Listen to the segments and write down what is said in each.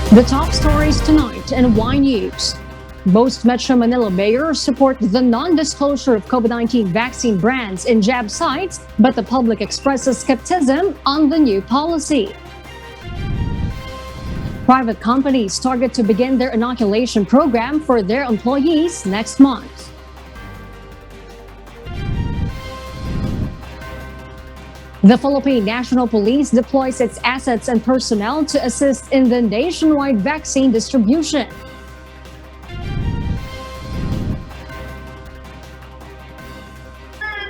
The top stories tonight in Y News. Most Metro Manila mayors support the non-disclosure of COVID-19 vaccine brands in jab sites, but the public expresses skepticism on the new policy. Private companies target to begin their inoculation program for their employees next month. The Philippine National Police deploys its assets and personnel to assist in the nationwide vaccine distribution.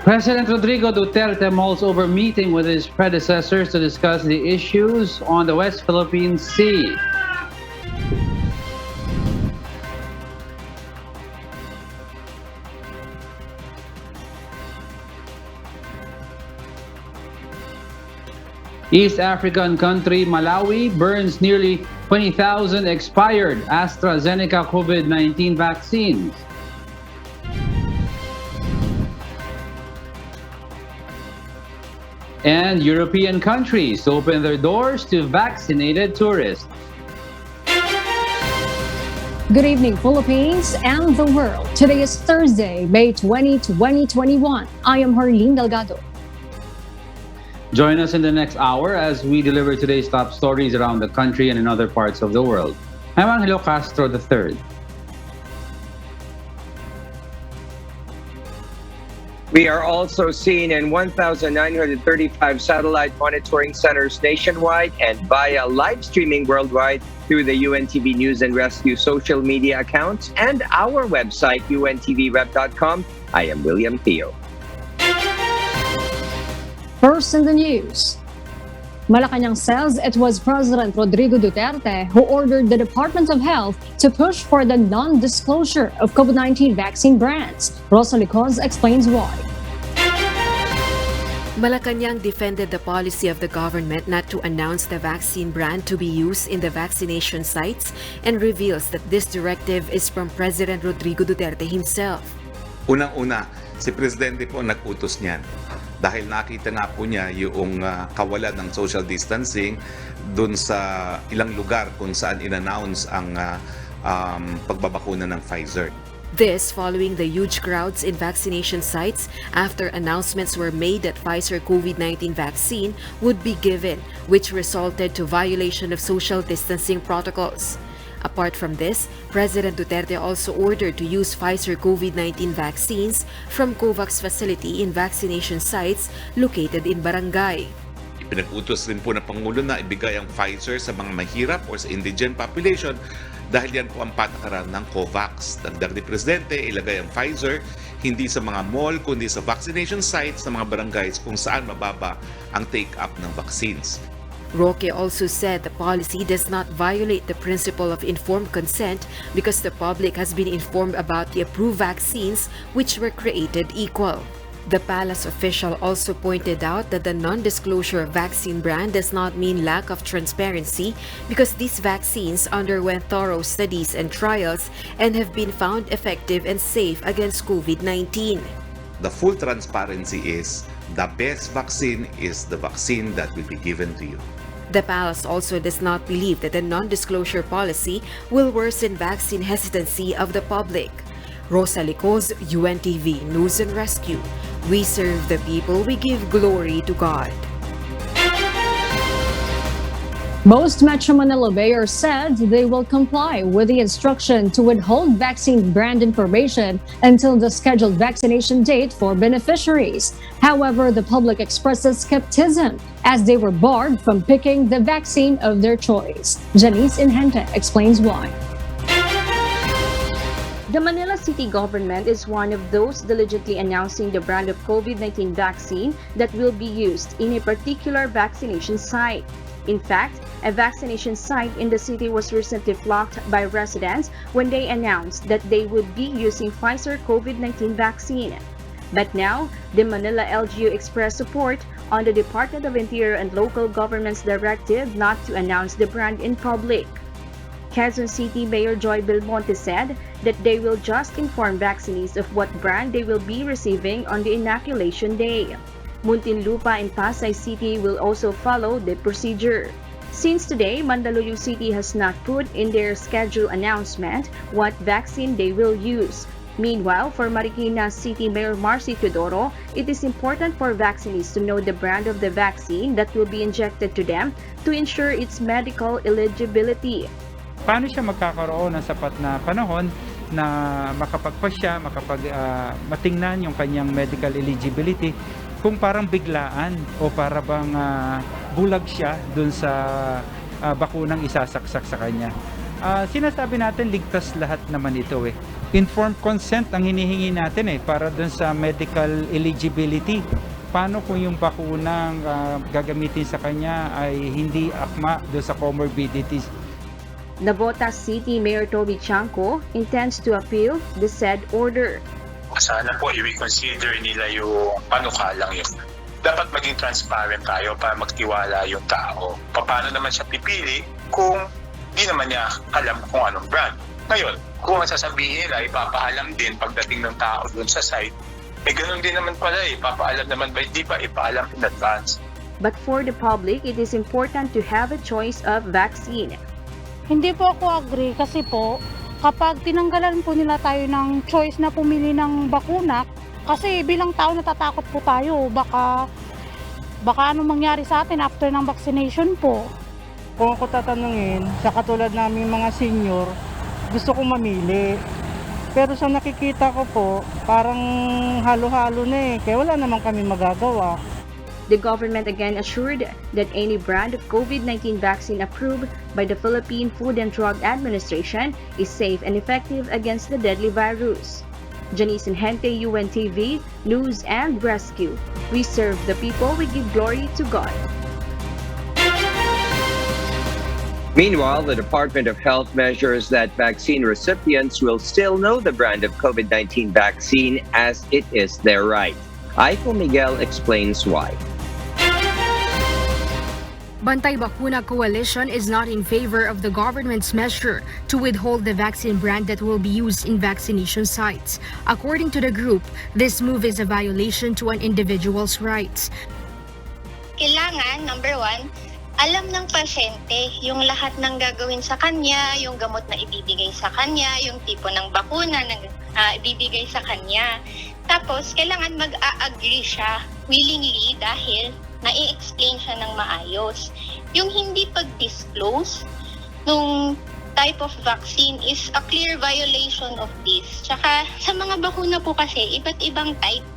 President Rodrigo Duterte mulls over meeting with his predecessors to discuss the issues on the West Philippine Sea. East African country Malawi burns nearly 20,000 expired AstraZeneca COVID-19 vaccines. And European countries open their doors to vaccinated tourists. Good evening, Philippines and the world. Today is Thursday, May 20, 2021. I am Harleen Delgado. Join us in the next hour as we deliver today's top stories around the country and in other parts of the world. I'm Angelo Castro III. We are also seen in 1,935 satellite monitoring centers nationwide and via live streaming worldwide through the UNTV News and Rescue social media accounts and our website, untvweb.com. I am William Theo. First in the news. Malacanang says it was President Rodrigo Duterte who ordered the Department of Health to push for the non-disclosure of COVID-19 vaccine brands. Rosa Licos explains why. Malacanang defended the policy of the government not to announce the vaccine brand to be used in the vaccination sites and reveals that this directive is from President Rodrigo Duterte himself. Unang-una, si Presidente po nag-utos niyan. Dahil nakita nga po niya yung kawalan ng social distancing dun sa ilang lugar kung saan in-announce ang pagbabakuna ng Pfizer. This following the huge crowds in vaccination sites after announcements were made that Pfizer COVID-19 vaccine would be given, which resulted to violation of social distancing protocols. Apart from this, President Duterte also ordered to use Pfizer COVID-19 vaccines from COVAX facility in vaccination sites located in barangay. Pinag-utos rin po ng Pangulo na ibigay ang Pfizer sa mga mahirap o sa indigent population dahil yan po ang patakaran ng COVAX. Dagdag ni Presidente, ilagay ang Pfizer hindi sa mga mall kundi sa vaccination sites sa mga barangays kung saan mababa ang take-up ng vaccines. Roque also said the policy does not violate the principle of informed consent because the public has been informed about the approved vaccines which were created equal. The palace official also pointed out that the non-disclosure of vaccine brand does not mean lack of transparency because these vaccines underwent thorough studies and trials and have been found effective and safe against COVID-19. The full transparency is the best vaccine is the vaccine that will be given to you. The palace also does not believe that the non-disclosure policy will worsen vaccine hesitancy of the public. Rosa Licos, UNTV News and Rescue. We serve the people, we give glory to God. Most Metro Manila mayors said they will comply with the instruction to withhold vaccine brand information until the scheduled vaccination date for beneficiaries. However, the public expresses skepticism as they were barred from picking the vaccine of their choice. Janice Inhente explains why. The Manila City government is one of those diligently announcing the brand of COVID-19 vaccine that will be used in a particular vaccination site. In fact, a vaccination site in the city was recently flocked by residents when they announced that they would be using Pfizer COVID-19 vaccine. But now, the Manila LGU expressed support on the Department of Interior and Local Government's directive not to announce the brand in public. Quezon City Mayor Joy Belmonte said that they will just inform vaccinees of what brand they will be receiving on the inoculation day. Muntinlupa and Pasay City will also follow the procedure. Since today, Mandaluyong City has not put in their schedule announcement what vaccine they will use. Meanwhile, for Marikina City Mayor Marcy Teodoro, it is important for vaccinees to know the brand of the vaccine that will be injected to them to ensure its medical eligibility. Paano siya magkakaroon ng sapat na panahon na makapagpasya, matingnan yung kanyang medical eligibility kung parang biglaan o para bang bulag siya dun sa bakunang isasaksak sa kanya. Sinasabi natin ligtas lahat naman ito eh. Informed consent ang hinihingi natin para dun sa medical eligibility. Paano kung yung bakunang gagamitin sa kanya ay hindi akma dun sa comorbidities? Navotas City Mayor Toby Chanco intends to appeal the said order. Sana po i-reconsider nila yung panukalang yun. Dapat maging transparent tayo para magtiwala yung tao. Paano naman siya pipili kung di naman niya alam kung anong brand? Ngayon, kung ang sasabihin nila, ipapaalam din pagdating ng tao doon sa site, ganun din naman pala ipapaalam naman ba, di ba ipaalam in advance? But for the public, it is important to have a choice of vaccine. Hindi po ako agree kasi po, kapag tinanggalan po nila tayo ng choice na pumili ng bakuna, kasi bilang tao natatakot po tayo, baka anong mangyari sa atin after ng vaccination po. Kung ako tatanungin, sa katulad namin mga senior, gusto kong mamili. Pero sa nakikita ko po, parang halo-halo na kaya wala naman kami magagawa. The government again assured that any brand of COVID-19 vaccine approved by the Philippine Food and Drug Administration is safe and effective against the deadly virus. Janice Hente, UNTV, News and Rescue. We serve the people, we give glory to God. Meanwhile, the Department of Health measures that vaccine recipients will still know the brand of COVID-19 vaccine as it is their right. Aiko Miguel explains why. Bantay Bakuna Coalition is not in favor of the government's measure to withhold the vaccine brand that will be used in vaccination sites. According to the group, this move is a violation to an individual's rights. Kailangan, number one, alam ng pasyente yung lahat ng gagawin sa kanya, yung gamot na ibibigay sa kanya, yung tipo ng bakuna na ibibigay sa kanya. Tapos, kailangan mag-a-agree siya willingly dahil na-i-explain siya ng maayos. Yung hindi pag-disclose nung type of vaccine is a clear violation of this. Tsaka sa mga bakuna po kasi, iba't ibang type.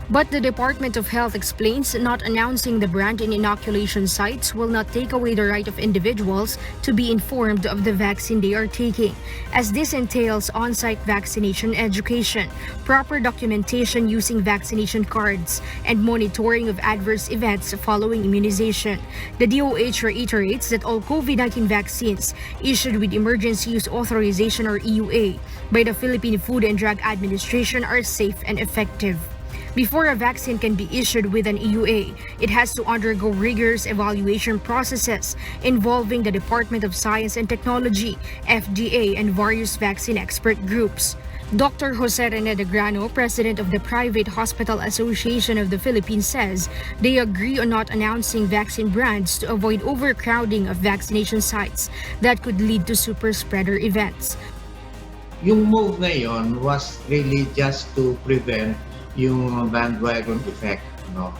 But the Department of Health explains not announcing the brand in inoculation sites will not take away the right of individuals to be informed of the vaccine they are taking, as this entails on-site vaccination education, proper documentation using vaccination cards, and monitoring of adverse events following immunization. The DOH reiterates that all COVID-19 vaccines issued with Emergency Use Authorization or EUA by the Philippine Food and Drug Administration are safe and effective. Before a vaccine can be issued with an EUA, it has to undergo rigorous evaluation processes involving the Department of Science and Technology, FDA, and various vaccine expert groups. Dr. Jose Rene de Grano, president of the Private Hospital Association of the Philippines, says they agree on not announcing vaccine brands to avoid overcrowding of vaccination sites that could lead to super spreader events. Yung move na yon was really just to prevent yung bandwagon effect, no?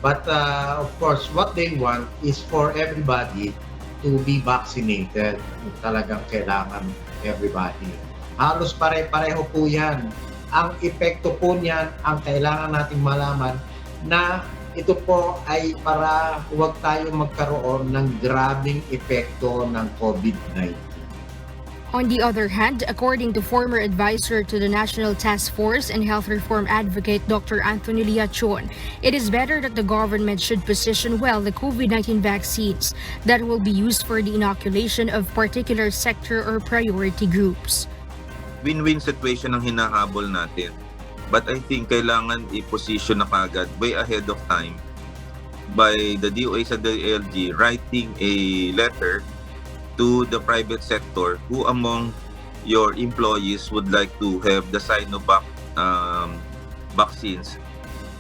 But of course, what they want is for everybody to be vaccinated. Talagang kailangan everybody. Halos pare-pareho po yan. Ang epekto po niyan, ang kailangan nating malaman na ito po ay para huwag tayo magkaroon ng grabing epekto ng COVID-19. On the other hand, according to former advisor to the National Task Force and Health Reform Advocate Dr. Anthony Liachon, it is better that the government should position well the COVID-19 vaccines that will be used for the inoculation of particular sector or priority groups. Win-win situation ang hinahabol natin. But I think kailangan i-position na kagad way ahead of time by the DOH and the ALG writing a letter to the private sector who among your employees would like to have the Sinovac vaccines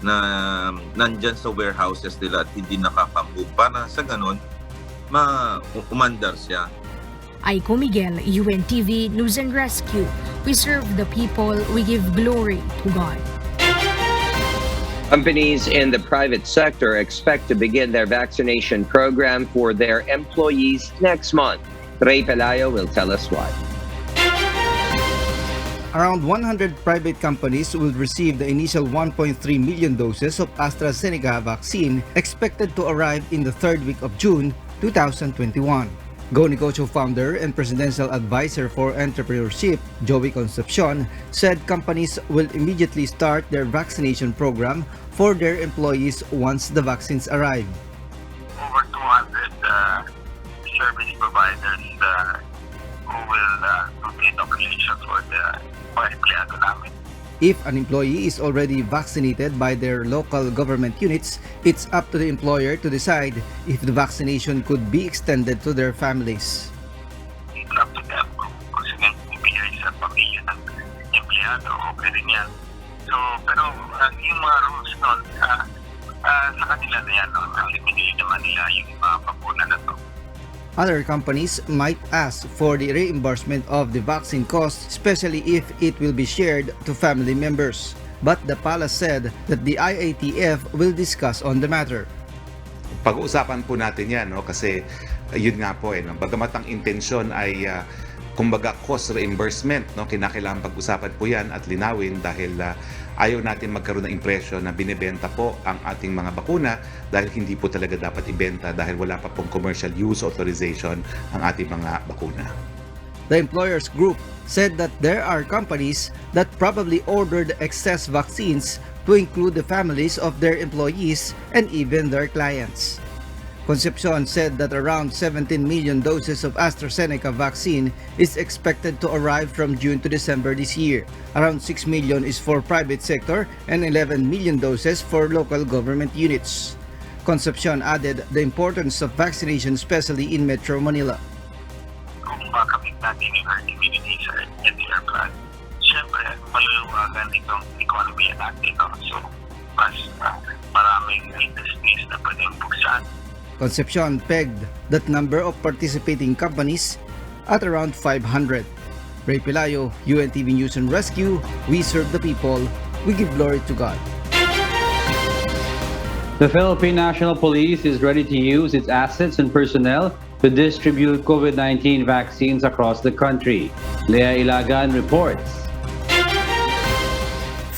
na nandyan sa warehouses nila at hindi nakaka-move. Para sa ganon, umandar siya. Aiko Miguel, UNTV News and Rescue. We serve the people, we give glory to God. Companies in the private sector expect to begin their vaccination program for their employees next month. Ray Pelayo will tell us why. Around 100 private companies will receive the initial 1.3 million doses of AstraZeneca vaccine expected to arrive in the third week of June 2021. Go Negosyo founder and presidential advisor for entrepreneurship, Joey Concepcion, said companies will immediately start their vaccination program for their employees once the vaccines arrive. Over 200 service providers who will do the inoculation for the empleyado namin. If an employee is already vaccinated by their local government units, it's up to the employer to decide if the vaccination could be extended to their families. It's up to them kung sino ibigay sa pamilya ng empleyado o pwede niyan. So, pero yung mga rules nun, sa kanila na yan, no? Kasi pinili naman nila yung mga bakuna na to. Other companies might ask for the reimbursement of the vaccine cost, especially if it will be shared to family members. But the palace said that the IATF will discuss on the matter. Pag-uusapan po natin yan, no? Kasi yun nga po, no? Bagamat ang intensyon ay kumbaga cost reimbursement, no? Kinakailangan pag-usapan po yan at linawin dahil ayaw natin magkaroon ng impresyon na binibenta po ang ating mga bakuna dahil hindi po talaga dapat ibenta dahil wala pa pong commercial use authorization ang ating mga bakuna. The employers group said that there are companies that probably ordered excess vaccines to include the families of their employees and even their clients. Concepcion said that around 17 million doses of AstraZeneca vaccine is expected to arrive from June to December this year. Around 6 million is for private sector and 11 million doses for local government units. Concepcion added the importance of vaccination, especially in Metro Manila. Kung makamit natin yung herd immunity sa NCR plan, syempre maluluwagan itong economy natin. No? So, mas maraming industries na pwedeng buksan. Concepcion pegged that number of participating companies at around 500. Ray Pelayo, UNTV News and Rescue. We serve the people. We give glory to God. The Philippine National Police is ready to use its assets and personnel to distribute COVID-19 vaccines across the country. Lea Ilagan reports.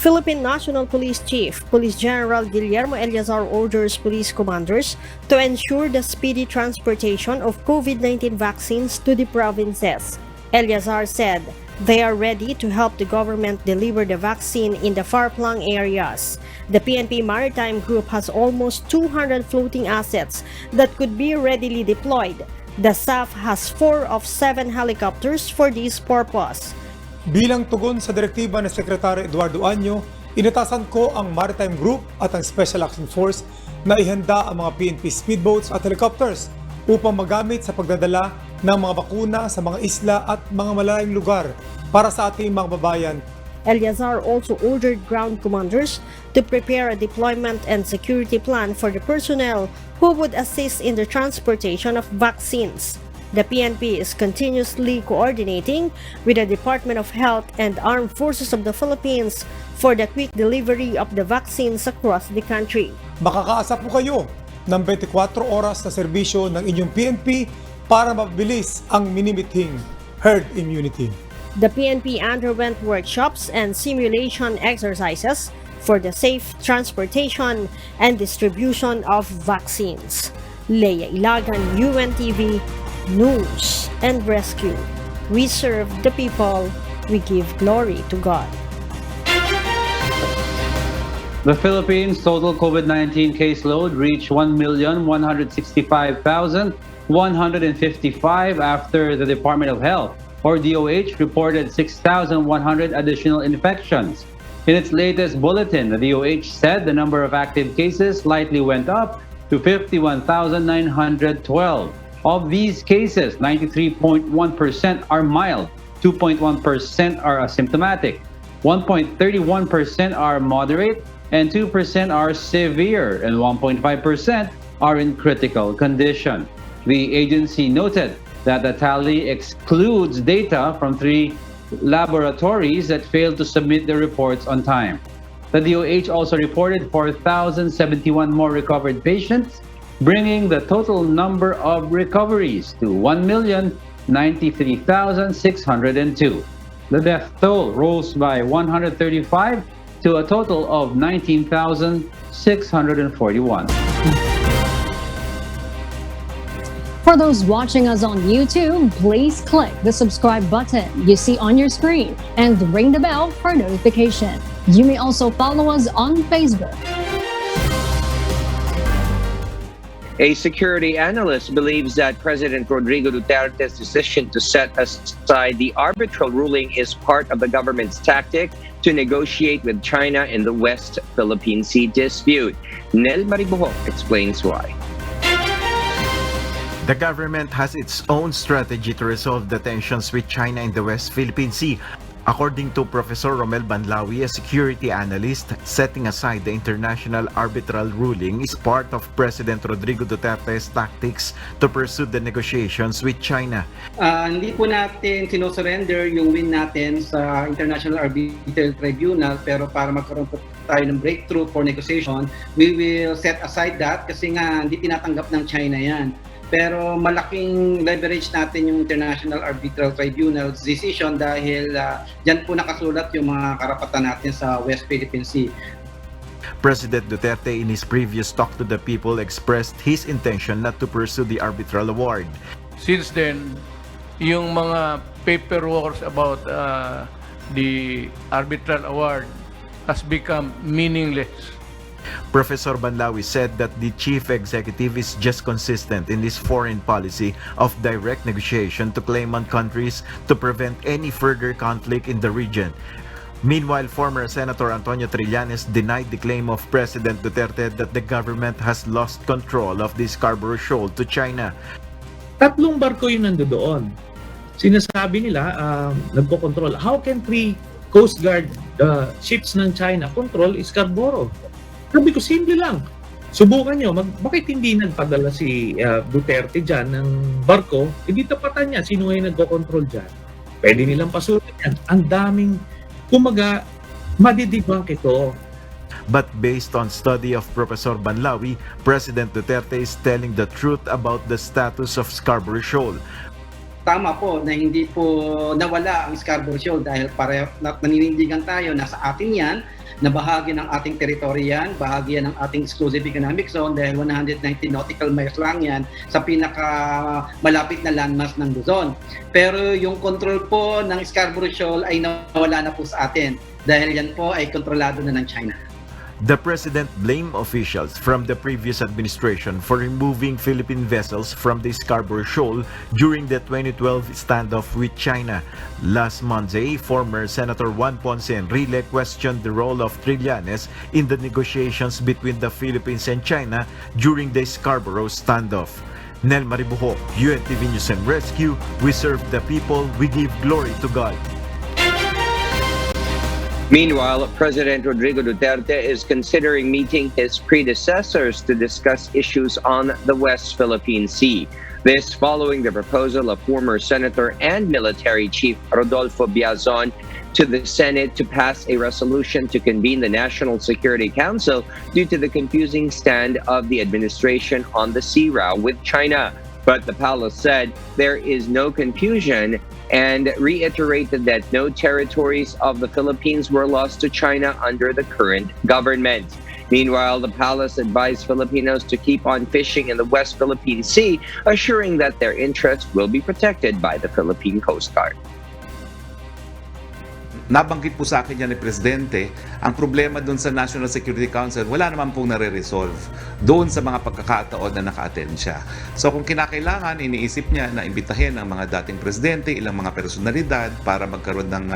Philippine National Police Chief, Police General Guillermo Eleazar orders police commanders to ensure the speedy transportation of COVID-19 vaccines to the provinces. Eleazar said they are ready to help the government deliver the vaccine in the far-flung areas. The PNP Maritime Group has almost 200 floating assets that could be readily deployed. The SAF has 4 of 7 helicopters for this purpose. Bilang tugon sa direktiba ni Secretary Eduardo Año, inatasan ko ang Maritime Group at ang Special Action Force na ihanda ang mga PNP speedboats at helicopters upang magamit sa pagdadala ng mga bakuna sa mga isla at mga malalayong lugar para sa ating mga babayan. Eleazar also ordered ground commanders to prepare a deployment and security plan for the personnel who would assist in the transportation of vaccines. The PNP is continuously coordinating with the Department of Health and Armed Forces of the Philippines for the quick delivery of the vaccines across the country. Makakaasa po kayo ng 24 oras na serbisyo ng inyong PNP para mabilis ang minimithing herd immunity. The PNP underwent workshops and simulation exercises for the safe transportation and distribution of vaccines. Lea Ilagan, UNTV News and Rescue. We serve the people. We give glory to God. The Philippines' total COVID-19 caseload reached 1,165,155 after the Department of Health, or DOH, reported 6,100 additional infections. In its latest bulletin, the DOH said the number of active cases slightly went up to 51,912. Of these cases, 93.1% are mild, 2.1% are asymptomatic, 1.31% are moderate, and 2% are severe, and 1.5% are in critical condition. The agency noted that the tally excludes data from 3 laboratories that failed to submit their reports on time. The DOH also reported 4,071 more recovered patients, bringing the total number of recoveries to 1,093,602. The death toll rose by 135 to a total of 19,641. For those watching us on YouTube, please click the subscribe button you see on your screen and ring the bell for notification. You may also follow us on Facebook. A security analyst believes that President Rodrigo Duterte's decision to set aside the arbitral ruling is part of the government's tactic to negotiate with China in the West Philippine Sea dispute. Nel Maribuhok explains why. The government has its own strategy to resolve the tensions with China in the West Philippine Sea. According to Professor Romel Banlawi, a security analyst, setting aside the international arbitral ruling is part of President Rodrigo Duterte's tactics to pursue the negotiations with China. Hindi po natin sinosurrender yung win natin sa International Arbitral Tribunal, pero para magkaroon po tayo ng breakthrough for negotiation, we will set aside that kasi nga hindi tinatanggap ng China yan. Pero malaking leverage natin yung International Arbitral Tribunal's decision dahil dyan po nakasulat yung mga karapatan natin sa West Philippine Sea. President Duterte in his previous talk to the people expressed his intention not to pursue the arbitral award. Since then, yung mga paperwork about the arbitral award has become meaningless. Professor Banlawi said that the chief executive is just consistent in his foreign policy of direct negotiation to claimant countries to prevent any further conflict in the region. Meanwhile, former Senator Antonio Trillanes denied the claim of President Duterte that the government has lost control of the Scarborough Shoal to China. Tatlong barko yung nandoon. Sinasabi nila, nagko-control. How can 3 Coast Guard ships ng China control Scarborough? Sabi ko, simple lang. Subukan nyo, bakit hindi nagpadala si Duterte dyan ng barko? Hindi tapatan niya, sino ngayon nagko-control dyan? Pwede nilang pasukin yan. Ang daming, kumaga, madidibang ito. But based on study of Professor Banlawi, President Duterte is telling the truth about the status of Scarborough Shoal. Tama po na hindi po nawala ang Scarborough Shoal dahil naninindigan tayo na sa atin yan, na bahagi ng ating teritoryo yan, bahagi yan ng ating exclusive economic zone dahil 190 nautical miles lang yan sa pinaka malapit na landmass ng Luzon. Pero yung control po ng Scarborough Shoal ay nawala na po sa atin dahil yan po ay kontrolado na ng China. The president blamed officials from the previous administration for removing Philippine vessels from the Scarborough Shoal during the 2012 standoff with China. Last Monday, former Senator Juan Ponce Enrile questioned the role of Trillanes in the negotiations between the Philippines and China during the Scarborough standoff. Nel Maribuhok, UNTV News and Rescue. We serve the people, we give glory to God. Meanwhile, President Rodrigo Duterte is considering meeting his predecessors to discuss issues on the West Philippine Sea. This following the proposal of former Senator and Military Chief Rodolfo Biazon to the Senate to pass a resolution to convene the National Security Council due to the confusing stand of the administration on the sea route with China. But the palace said there is no confusion and reiterated that no territories of the Philippines were lost to China under the current government. Meanwhile, the palace advised Filipinos to keep on fishing in the West Philippine Sea, assuring that their interests will be protected by the Philippine Coast Guard. Nabanggit po sa akin yan ni Presidente, ang problema doon sa National Security Council, wala naman pong nare-resolve doon sa mga pagkakataon na naka-attend siya. So kung kinakailangan, iniisip niya na imbitahin ang mga dating presidente, ilang mga personalidad para magkaroon ng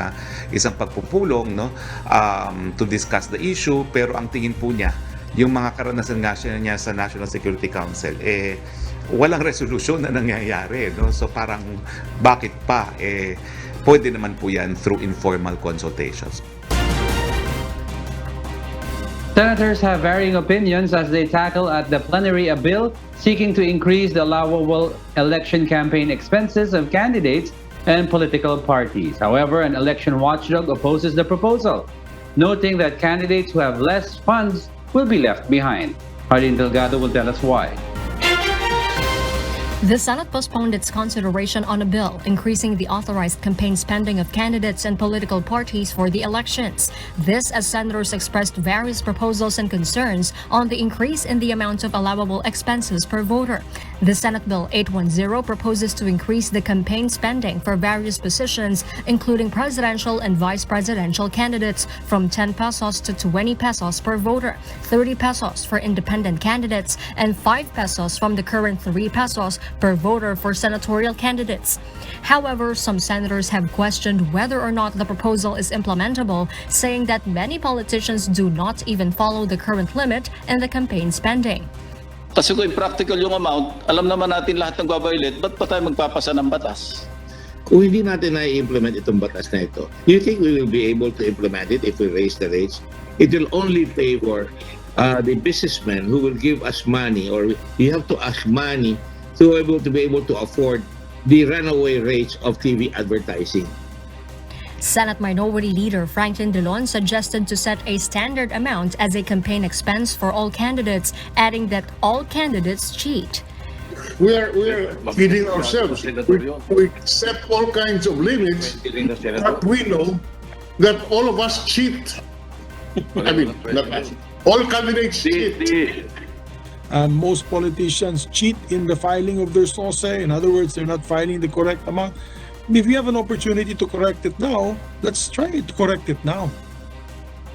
isang pagpupulong to discuss the issue, pero ang tingin po niya, yung mga karanasan nga niya sa National Security Council, walang resolution na nangyayari. So parang bakit pa? Pwede naman po yan through informal consultations. Senators have varying opinions as they tackle at the plenary a bill seeking to increase the allowable election campaign expenses of candidates and political parties. However, an election watchdog opposes the proposal, noting that candidates who have less funds will be left behind. Hardin Delgado will tell us why. The Senate postponed its consideration on a bill increasing the authorized campaign spending of candidates and political parties for the elections. This as senators expressed various proposals and concerns on the increase in the amount of allowable expenses per voter. The Senate Bill 810 proposes to increase the campaign spending for various positions, including presidential and vice presidential candidates, from 10 pesos to 20 pesos per voter, 30 pesos for independent candidates, and 5 pesos from the current 3 pesos per voter for senatorial candidates. However, some senators have questioned whether or not the proposal is implementable, saying that many politicians do not even follow the current limit in the campaign spending. Kasi kung practical yung amount, alam naman natin lahat nag-violate, ba't pa tayo magpapasa ng batas? Kung hindi natin na-implement itong batas na ito, do you think we will be able to implement it if we raise the rates? It will only favor the businessmen who will give us money, or you have to ask money to be able to afford the runaway rates of TV advertising. Senate Minority Leader Franklin Dillon suggested to set a standard amount as a campaign expense for all candidates, adding that all candidates cheat. We are kidding ourselves. We set all kinds of limits, but we know that all of us cheat. I mean, not us. All candidates cheat. Most politicians cheat in the filing of their SOSE. In other words, they're not filing the correct amount. If you have an opportunity to correct it now, let's try to correct it now,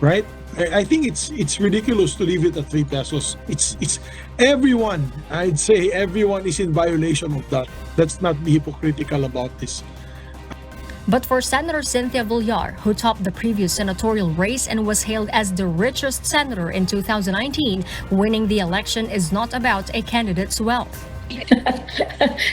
right? I think it's ridiculous to leave it at 3 pesos. It's everyone. I'd say everyone is in violation of that. Let's not be hypocritical about this. But for Senator Cynthia Villar, who topped the previous senatorial race and was hailed as the richest senator in 2019, winning the election is not about a candidate's wealth.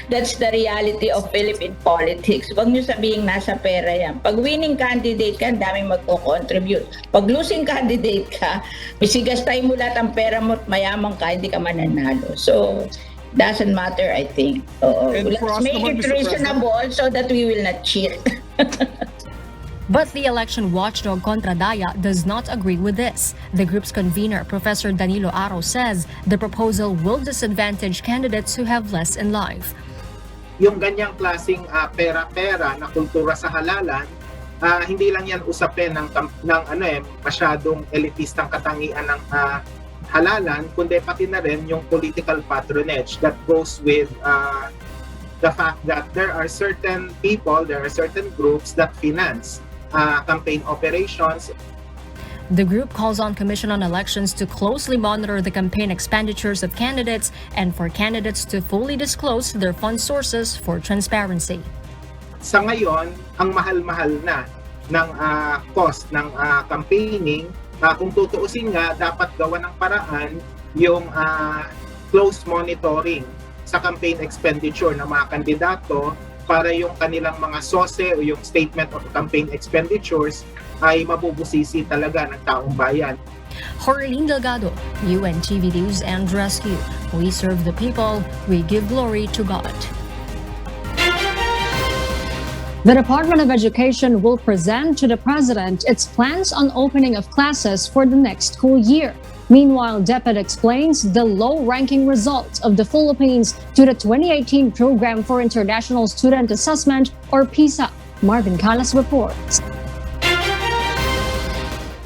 That's the reality of Philippine politics. Huwag nyo sabihin nasa pera yan. Pag winning candidate ka, daming magko-contribute. Pag losing candidate ka, misigastay mo lahat ang pera mo at mayaman ka, hindi ka mananalo. So, doesn't matter, I think. Let's make it reasonable so that we will not cheat. But the election watchdog Contra Daya does not agree with this. The group's convener, Professor Danilo Aro, says the proposal will disadvantage candidates who have less in life. Yung ganyang klaseng pera-pera na kultura sa halalan, hindi lang yan usapin ng masyadong elitistang katangian ng halalan, kundi pati na rin yung political patronage that goes with the fact that there are certain people, there are certain groups that finance campaign operations. The group calls on Commission on Elections to closely monitor the campaign expenditures of candidates and for candidates to fully disclose their fund sources for transparency. Sa ngayon, ang mahal-mahal na ng cost ng campaigning. Kung tutuusin nga, dapat gawa ng paraan yung close monitoring sa campaign expenditure ng mga kandidato para yung kanilang mga SOSE o yung Statement of Campaign Expenditures ay mabubusisi talaga ng taong bayan. Jorlene Delgado, UNTV News and Rescue. We serve the people, we give glory to God. The Department of Education will present to the President its plans on opening of classes for the next school year. Meanwhile, DepEd explains the low-ranking results of the Philippines to the 2018 Program for International Student Assessment, or PISA. Marvin Calas reports.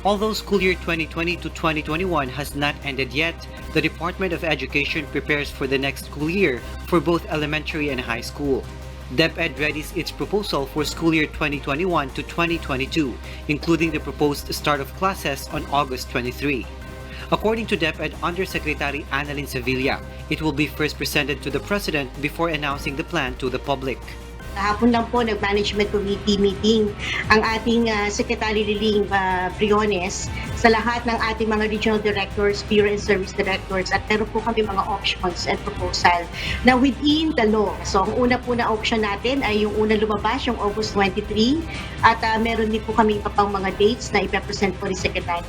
Although school year 2020 to 2021 has not ended yet, the Department of Education prepares for the next school year for both elementary and high school. DepEd readies its proposal for school year 2021 to 2022, including the proposed start of classes on August 23. According to DepEd Undersecretary Annalyn Sevilla, it will be first presented to the President before announcing the plan to the public. Kahapon lang po nag-management committee meeting ang ating Secretary Liling Briones sa lahat ng ating mga regional directors, bureau and service directors, at meron po kami mga options and proposal na within the law. So ang una po na option natin ay yung una lumabas, yung August 23, at meron din po kami pa pang mga dates na ipapresent po ni Secretary.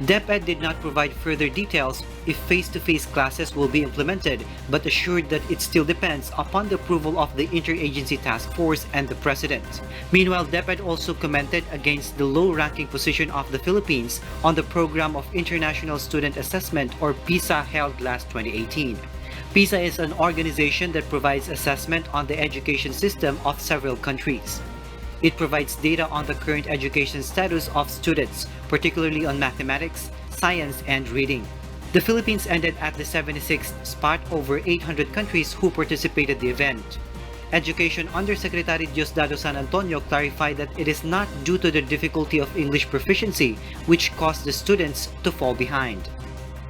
DepEd did not provide further details if face-to-face classes will be implemented, but assured that it still depends upon the approval of the Interagency Task Force and the President. Meanwhile, DepEd also commented against the low-ranking position of the Philippines on the Program of International Student Assessment, or PISA, held last 2018. PISA is an organization that provides assessment on the education system of several countries. It provides data on the current education status of students, particularly on mathematics, science, and reading. The Philippines ended at the 76th spot over 800 countries who participated in the event. Education Undersecretary Diosdado San Antonio clarified that it is not due to the difficulty of English proficiency which caused the students to fall behind.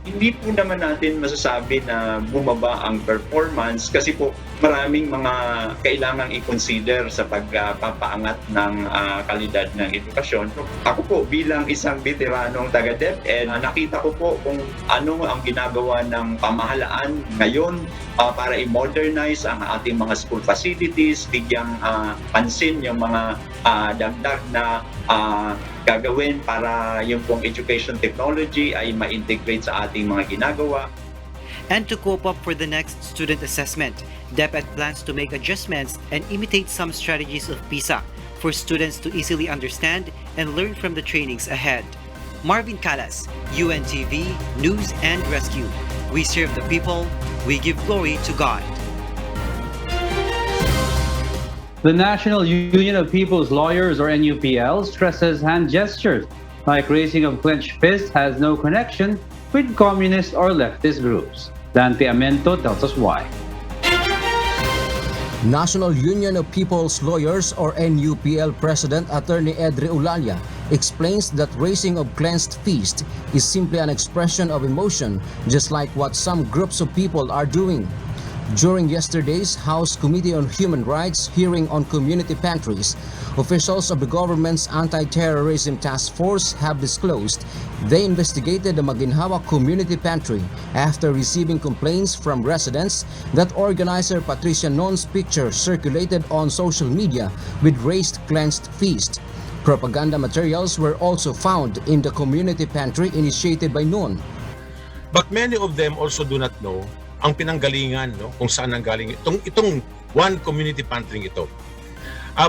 Hindi po naman natin masasabi na bumaba ang performance kasi po maraming mga kailangang i-consider sa pagpapaangat ng kalidad ng edukasyon. Ako po bilang isang veteranong taga-DepEd, nakita ko po kung ano ang ginagawa ng pamahalaan ngayon para i-modernize ang ating mga school facilities, bigyang pansin yung mga dagdag na gagawin para yung pong education technology ay ma-integrate sa ating mga ginagawa. And to cope up for the next student assessment, DepEd plans to make adjustments and imitate some strategies of PISA for students to easily understand and learn from the trainings ahead. Marvin Calas, UNTV News and Rescue. We serve the people, we give glory to God. The National Union of People's Lawyers, or NUPL, stresses hand gestures like raising of clenched fists has no connection with communist or leftist groups. Dante Amento tells us why. National Union of People's Lawyers, or NUPL President Attorney Edre Eulalia explains that raising of clenched fist is simply an expression of emotion, just like what some groups of people are doing. During yesterday's House Committee on Human Rights hearing on community pantries, officials of the government's anti-terrorism task force have disclosed they investigated the Maginhawa community pantry after receiving complaints from residents that organizer Patricia Non's picture circulated on social media with raised clenched fist. Propaganda materials were also found in the community pantry initiated by Non. But many of them also do not know ang pinanggalingan, no, kung saan nanggaling itong one community pantry ito.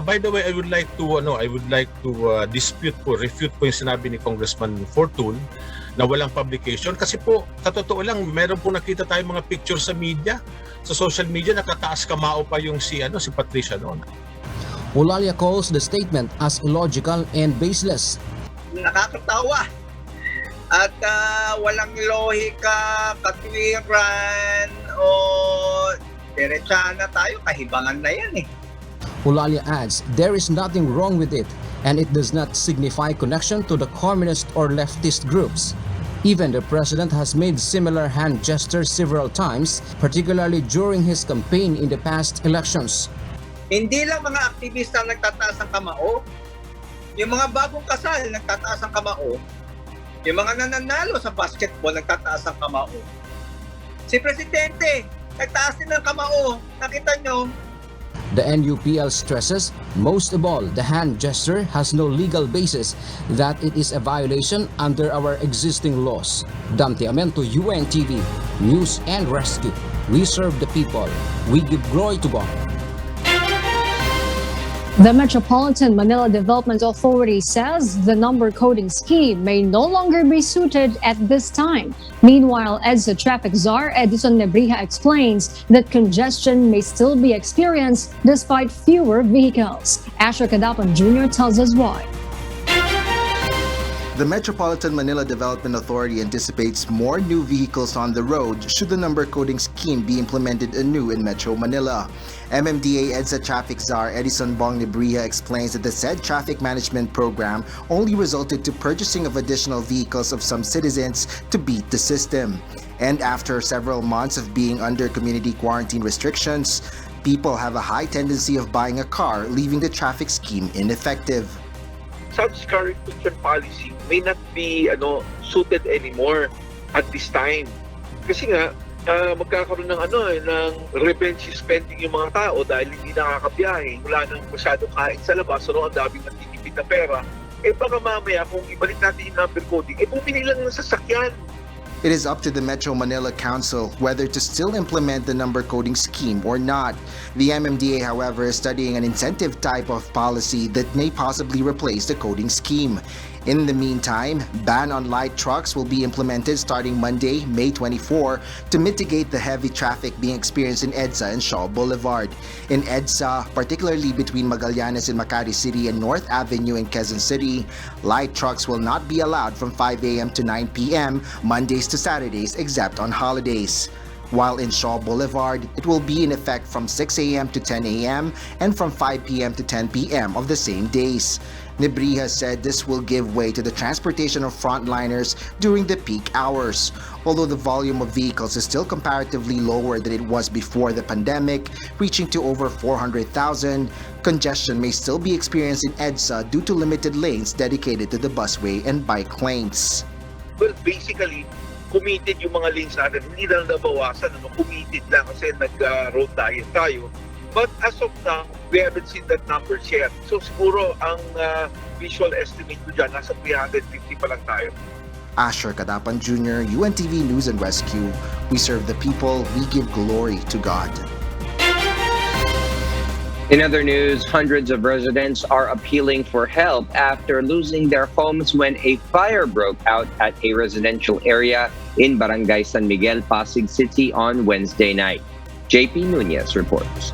By the way, I would like to refute po yung sinabi ni Congressman Fortul na walang publication kasi po sa totoo lang meron po nakita tayong mga pictures sa media, sa social media, nakataas kamao pa yung si Patricia noon. Eulalia calls the statement as illogical and baseless. Nakakatawa at walang lohika, katwiran o diretsahan na tayo, kahibangan na yan eh. Eulalia adds there is nothing wrong with it and it does not signify connection to the communist or leftist groups. Even the president has made similar hand gestures several times, particularly during his campaign in the past elections. Hindi lang mga aktivista ang nagtataas ng kamao, yung mga bagong kasal nagtataas ng kamao, yung mga nananalo sa basketball nagtataas ng kamao. Si Presidente, nagtaas din ng kamao. Nakita nyo? The NUPL stresses, most of all, the hand gesture has no legal basis, that it is a violation under our existing laws. Dante Amento, UNTV, News and Rescue. We serve the people. We give glory to God. The Metropolitan Manila Development Authority says the number coding scheme may no longer be suited at this time. Meanwhile, EDSA Traffic Czar Edison Nebrija explains that congestion may still be experienced despite fewer vehicles. Asher Cadapan Jr. tells us why. The Metropolitan Manila Development Authority anticipates more new vehicles on the road should the number coding scheme be implemented anew in Metro Manila. MMDA EDSA Traffic Czar Edison Bong Nebrija explains that the said traffic management program only resulted to purchasing of additional vehicles of some citizens to beat the system. And after several months of being under community quarantine restrictions, people have a high tendency of buying a car, leaving the traffic scheme ineffective. Such car restriction policy may not be suited anymore at this time. Kasi nga, magkakaroon ng revenge spending yung mga tao dahil hindi nakakabiyahe, wala nang masyadong kain sa labas, ang daming natitipid na pera. baka mamaya kung ibalik natin yung number coding, bumili lang ng sasakyan. It is up to the Metro Manila Council whether to still implement the number coding scheme or not. The MMDA, however, is studying an incentive type of policy that may possibly replace the coding scheme. In the meantime, ban on light trucks will be implemented starting Monday, May 24, to mitigate the heavy traffic being experienced in EDSA and Shaw Boulevard. In EDSA, particularly between Magallanes and Makati City and North Avenue in Quezon City, light trucks will not be allowed from 5 a.m. to 9 p.m. Mondays to Saturdays except on holidays. While in Shaw Boulevard, it will be in effect from 6 a.m. to 10 a.m. and from 5 p.m. to 10 p.m. of the same days. Nebrija said this will give way to the transportation of frontliners during the peak hours. Although the volume of vehicles is still comparatively lower than it was before the pandemic, reaching to over 400,000, congestion may still be experienced in EDSA due to limited lanes dedicated to the busway and bike lanes. Well, basically, committed yung mga lanes natin. Hindi na nabawasan, committed lang kasi nag-road diet tayo. But as of now, we haven't seen that numbers yet. So siguro ang visual estimate ko dyan, nasa 350 pa lang tayo. Asher Kadapan Jr., UNTV News and Rescue. We serve the people, we give glory to God. In other news, hundreds of residents are appealing for help after losing their homes when a fire broke out at a residential area in Barangay San Miguel, Pasig City on Wednesday night. JP Nunez reports.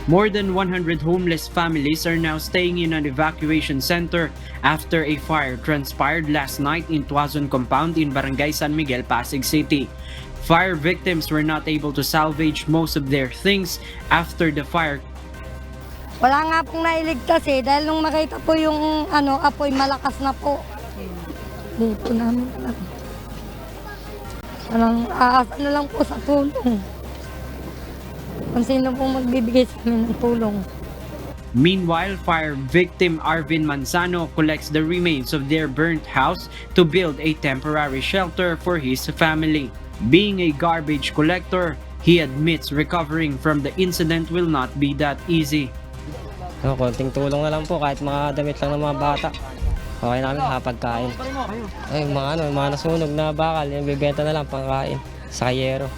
More than 100 homeless families are now staying in an evacuation center after a fire transpired last night in Tuazon Compound in Barangay San Miguel, Pasig City. Fire victims were not able to salvage most of their things after the fire. Wala nga pong nailigtas dahil nung makita po yung apoy malakas na po. Hindi po namin alam. Aasa na lang po sa tulong. Kung sino po magbibigay sa amin ng tulong. Meanwhile, fire victim Arvin Manzano collects the remains of their burnt house to build a temporary shelter for his family. Being a garbage collector, he admits recovering from the incident will not be that easy. Konting tulong na lang po kahit mga damit lang ng mga bata. Okay namin kapagkain. Ay, mga nasunog na bakal, yung bibenta na lang pangkain sa kayero.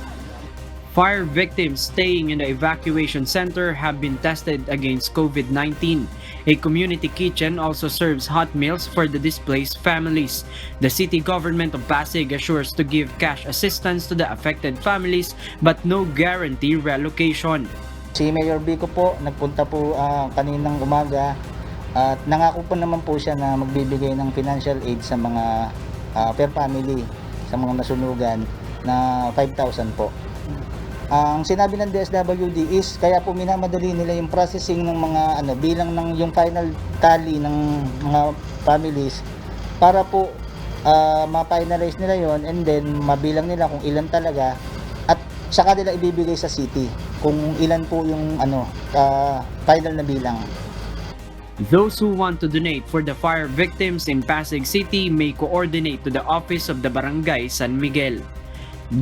Fire victims staying in the evacuation center have been tested against COVID-19. A community kitchen also serves hot meals for the displaced families. The city government of Pasig assures to give cash assistance to the affected families but no guarantee relocation. Si Mayor Bico po, nagpunta po kaninang umaga at nangako po naman po siya na magbibigay ng financial aid sa mga per family, sa mga nasunugan na 5,000 po. Ang sinabi ng DSWD is kaya po minamadali nila yung processing ng mga bilang ng yung final tally ng mga families para po ma-finalize nila yon and then mabilang nila kung ilan talaga at saka nila ibibigay sa city kung ilan po yung final na bilang. Those who want to donate for the fire victims in Pasig City may coordinate to the office of the Barangay San Miguel.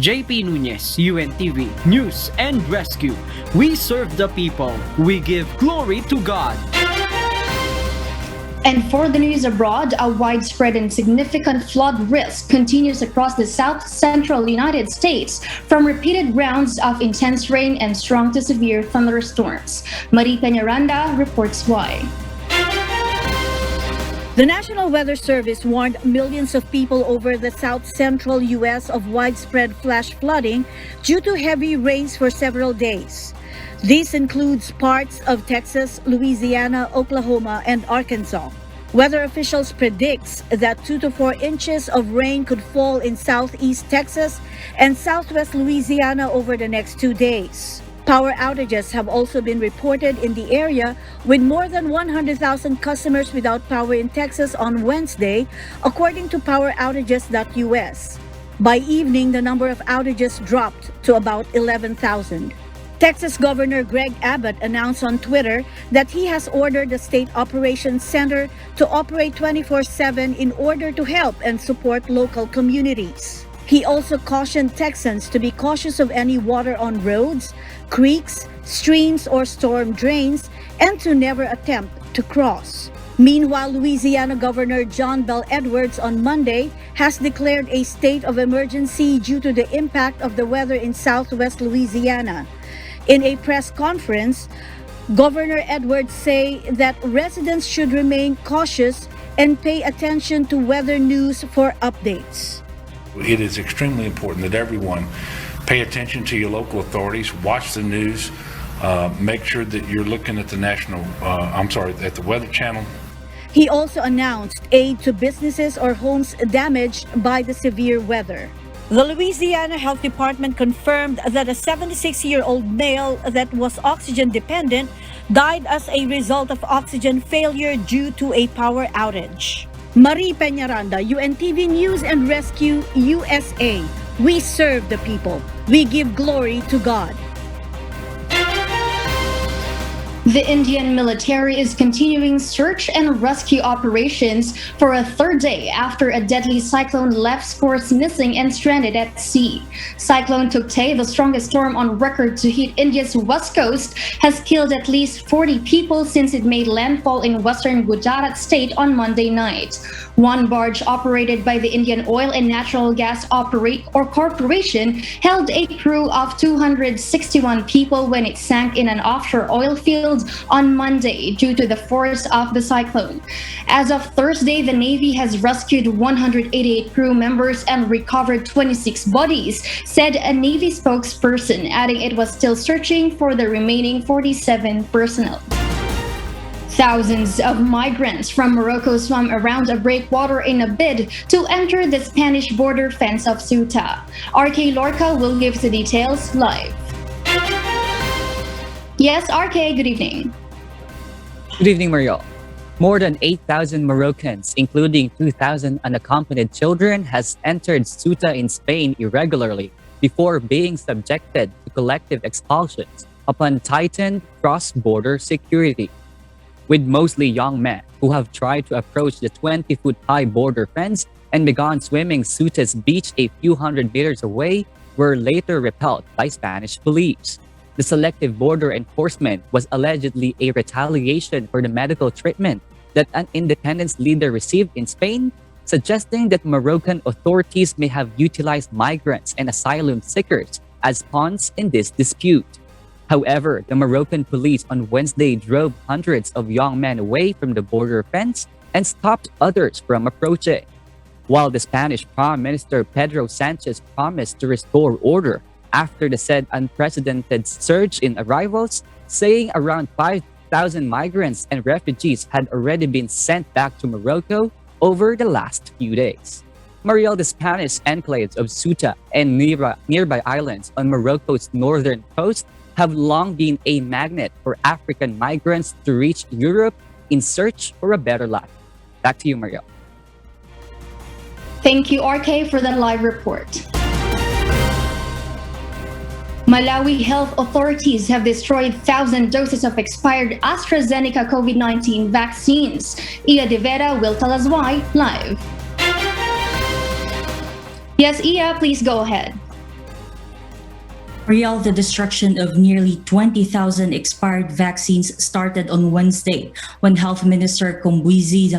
JP Nunez, UNTV News and Rescue. We serve the people. We give glory to God. And for the news abroad, a widespread and significant flood risk continues across the south-central United States from repeated rounds of intense rain and strong to severe thunderstorms. Marie Peñaranda reports why. The National Weather Service warned millions of people over the south-central U.S. of widespread flash flooding due to heavy rains for several days. This includes parts of Texas, Louisiana, Oklahoma, and Arkansas. Weather officials predict that 2 to 4 inches of rain could fall in southeast Texas and southwest Louisiana over the next 2 days. Power outages have also been reported in the area, with more than 100,000 customers without power in Texas on Wednesday, according to PowerOutages.us. By evening, the number of outages dropped to about 11,000. Texas Governor Greg Abbott announced on Twitter that he has ordered the State Operations Center to operate 24/7 in order to help and support local communities. He also cautioned Texans to be cautious of any water on roads, creeks, streams, or storm drains, and to never attempt to cross. Meanwhile, Louisiana Governor John Bel Edwards on Monday has declared a state of emergency due to the impact of the weather in southwest Louisiana. In a press conference, Governor Edwards say that residents should remain cautious and pay attention to weather news for updates. It is extremely important that everyone pay attention to your local authorities, watch the news, make sure that you're looking at the at the Weather Channel. He also announced aid to businesses or homes damaged by the severe weather. The Louisiana Health Department confirmed that a 76-year-old male that was oxygen dependent died as a result of oxygen failure due to a power outage. Marie Peñaranda, UNTV News and Rescue, USA. We serve the people. We give glory to God. The Indian military is continuing search and rescue operations for a third day after a deadly cyclone left scores missing and stranded at sea. Cyclone Tukte, the strongest storm on record to hit India's west coast, has killed at least 40 people since it made landfall in western Gujarat state on Monday night. One barge operated by the Indian Oil and Natural Gas Corporation held a crew of 261 people when it sank in an offshore oil field on Monday due to the force of the cyclone. As of Thursday, the Navy has rescued 188 crew members and recovered 26 bodies, said a Navy spokesperson, adding it was still searching for the remaining 47 personnel. Thousands of migrants from Morocco swam around a breakwater in a bid to enter the Spanish border fence of Ceuta. RK Lorca will give the details live. Yes, RK, good evening. Good evening, Mariel. More than 8,000 Moroccans, including 2,000 unaccompanied children, has entered Ceuta in Spain irregularly before being subjected to collective expulsions upon tightened cross-border security. With mostly young men who have tried to approach the 20-foot-high border fence and begun swimming Ceuta's beach a few hundred meters away, were later repelled by Spanish police. The selective border enforcement was allegedly a retaliation for the medical treatment that an independence leader received in Spain, suggesting that Moroccan authorities may have utilized migrants and asylum seekers as pawns in this dispute. However, the Moroccan police on Wednesday drove hundreds of young men away from the border fence and stopped others from approaching. While the Spanish Prime Minister Pedro Sanchez promised to restore order after the said unprecedented surge in arrivals, saying around 5,000 migrants and refugees had already been sent back to Morocco over the last few days. Mariel, the Spanish enclaves of Ceuta and nearby islands on Morocco's northern coast have long been a magnet for African migrants to reach Europe in search for a better life. Back to you, Mariel. Thank you, RK, for that live report. Malawi health authorities have destroyed 1,000 doses of expired AstraZeneca COVID-19 vaccines. Ia De Vera will tell us why live. Yes, Ia, please go ahead. Mariel, the destruction of nearly 20,000 expired vaccines started on Wednesday when Health Minister Kumbwizi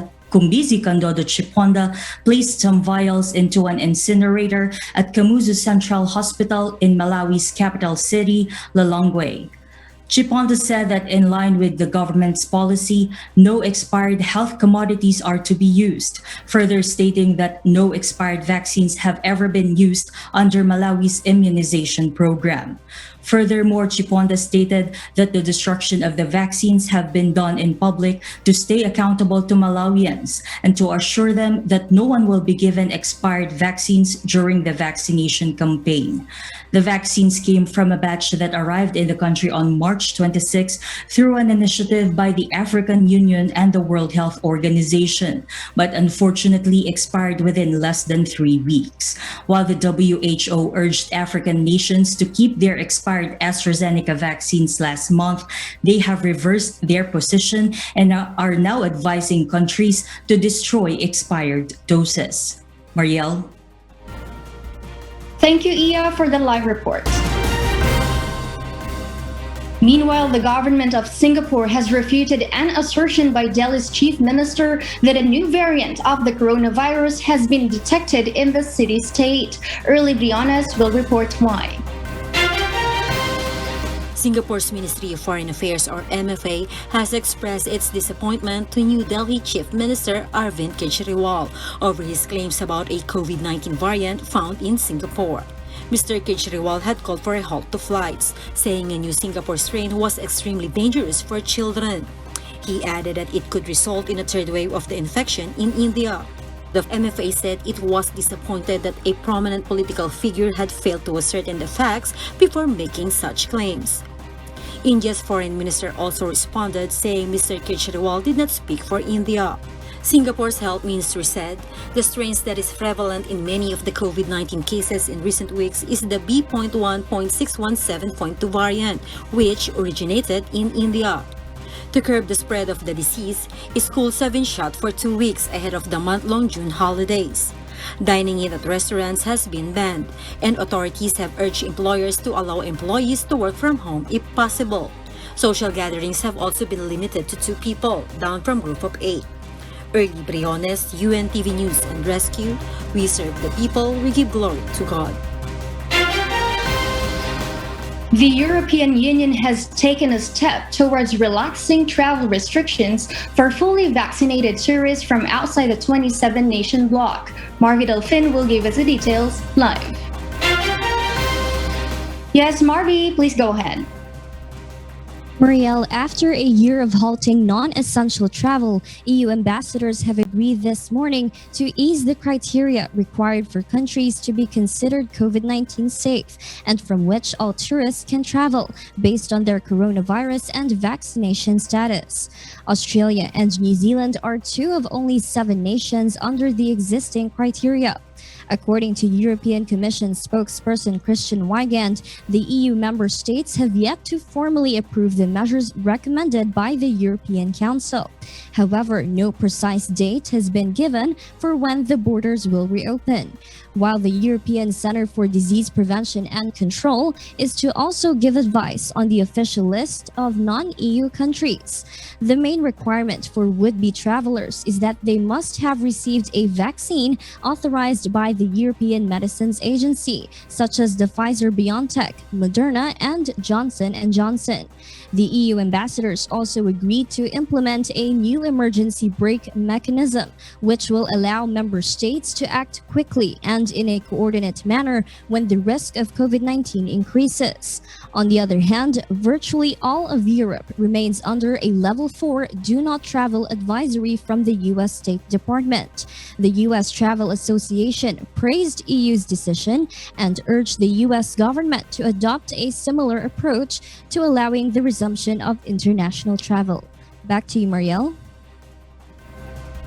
Kandodo Chiponda placed some vials into an incinerator at Kamuzu Central Hospital in Malawi's capital city, Lilongwe. Chiponda said that in line with the government's policy, no expired health commodities are to be used, further stating that no expired vaccines have ever been used under Malawi's immunization program. Furthermore, Chiponda stated that the destruction of the vaccines have been done in public to stay accountable to Malawians and to assure them that no one will be given expired vaccines during the vaccination campaign. The vaccines came from a batch that arrived in the country on March 26 through an initiative by the African Union and the World Health Organization, but unfortunately expired within less than 3 weeks. While the WHO urged African nations to keep their expired AstraZeneca vaccines last month, they have reversed their position and are now advising countries to destroy expired doses. Mariel? Thank you, Ia, for the live report. Meanwhile, the government of Singapore has refuted an assertion by Delhi's chief minister that a new variant of the coronavirus has been detected in the city-state. Early Briones will report why. Singapore's Ministry of Foreign Affairs, or MFA, has expressed its disappointment to New Delhi Chief Minister Arvind Kejriwal over his claims about a COVID-19 variant found in Singapore. Mr. Kejriwal had called for a halt to flights, saying a new Singapore strain was extremely dangerous for children. He added that it could result in a third wave of the infection in India. The MFA said it was disappointed that a prominent political figure had failed to ascertain the facts before making such claims. India's foreign minister also responded, saying Mr. Kejriwal did not speak for India. Singapore's health minister said the strains that is prevalent in many of the COVID-19 cases in recent weeks is the B.1.617.2 variant, which originated in India. To curb the spread of the disease, schools have been shut for 2 weeks ahead of the month-long June holidays. Dining in at restaurants has been banned, and authorities have urged employers to allow employees to work from home if possible. Social gatherings have also been limited to 2 people, down from group of 8. Early Briones, UNTV News and Rescue. We serve the people, we give glory to God. The European Union has taken a step towards relaxing travel restrictions for fully vaccinated tourists from outside the 27-nation bloc. Marvy Delfin will give us the details live. Yes, Marvy, please go ahead. Marielle, after a year of halting non-essential travel, EU ambassadors have agreed this morning to ease the criteria required for countries to be considered COVID-19 safe and from which all tourists can travel based on their coronavirus and vaccination status. Australia and New Zealand are 2 of only 7 nations under the existing criteria. According to European Commission spokesperson Christian Wiegand, the EU member states have yet to formally approve the measures recommended by the European Council. However, no precise date has been given for when the borders will reopen. While the European Centre for Disease Prevention and Control is to also give advice on the official list of non-EU countries. The main requirement for would-be travelers is that they must have received a vaccine authorized by the European Medicines Agency, such as the Pfizer-BioNTech, Moderna, and Johnson & Johnson. The EU ambassadors also agreed to implement a new emergency brake mechanism, which will allow member states to act quickly and in a coordinate manner when the risk of COVID-19 increases. On the other hand, virtually all of Europe remains under a level 4 do not travel advisory from the US State Department. The US Travel Association praised EU's decision and urged the US government to adopt a similar approach to allowing the resumption of international travel. Back to you, Marielle.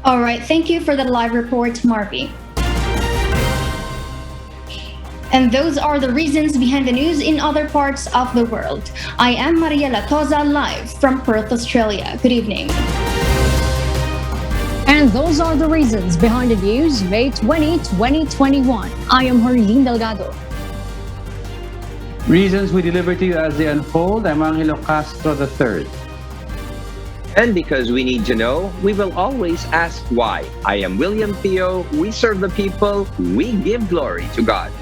All right, thank you for the live report, Marvy. And those are the reasons behind the news in other parts of the world. I am Mariela Toza, live from Perth, Australia. Good evening. And those are the reasons behind the news, May 20, 2021. I am Harleen Delgado. Reasons we deliver to you as they unfold. I'm Angelo Castro III. And because we need to know, we will always ask why. I am William Theo. We serve the people. We give glory to God.